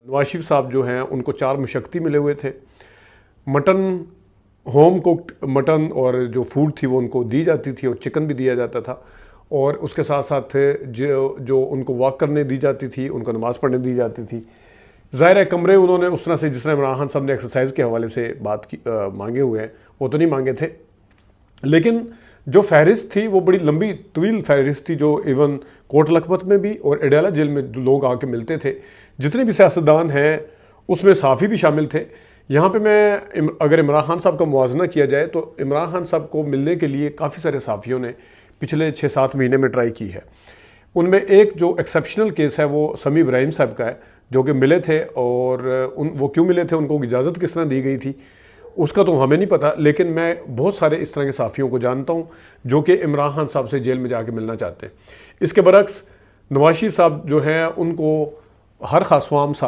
नवाज शरीफ साहब जो हैं उनको 4 मुशक्ती मिले हुए थे। मटन, होम कुक्ड मटन और जो फूड थी वो उनको दी जाती थी, और चिकन भी दिया जाता था, और उसके साथ साथ जो उनको वॉक करने दी जाती थी, उनको नमाज़ पढ़ने दी जाती थी। ज़ाहिर है कमरे उन्होंने उस तरह से, जिस तरह इमरान खान साहब ने एक्सरसाइज के हवाले से बात की मांगे हुए हैं, वो तो नहीं मांगे थे, लेकिन जो फहरिस्त थी वो बड़ी लंबी तवील फहरिस्त थी, जो इवन कोट लखपत में भी और अडयाला जेल में जो लोग आके मिलते थे, जितने भी सियासतदान हैं उसमें साफ़ी भी शामिल थे। यहाँ पे मैं अगर इमरान खान साहब का मुआजना किया जाए तो इमरान खान साहब को मिलने के लिए काफ़ी सारे साफ़ियों ने पिछले 6-7 महीने में ट्राई की है। उनमें एक जो एक्सेप्शनल केस है वो समी इब्राहिम साहब का है, जो कि मिले थे, और वो क्यों मिले थे, उनको इजाज़त किस तरह दी गई थी, उसका तो हमें नहीं पता, लेकिन मैं बहुत सारे इस तरह के साफ़ियों को जानता हूँ जो कि इमरान खान साहब से जेल में जाके मिलना चाहते हैं। इसके बरक्स नवाज शरीफ साहब जो हैं उनको हर खासवाम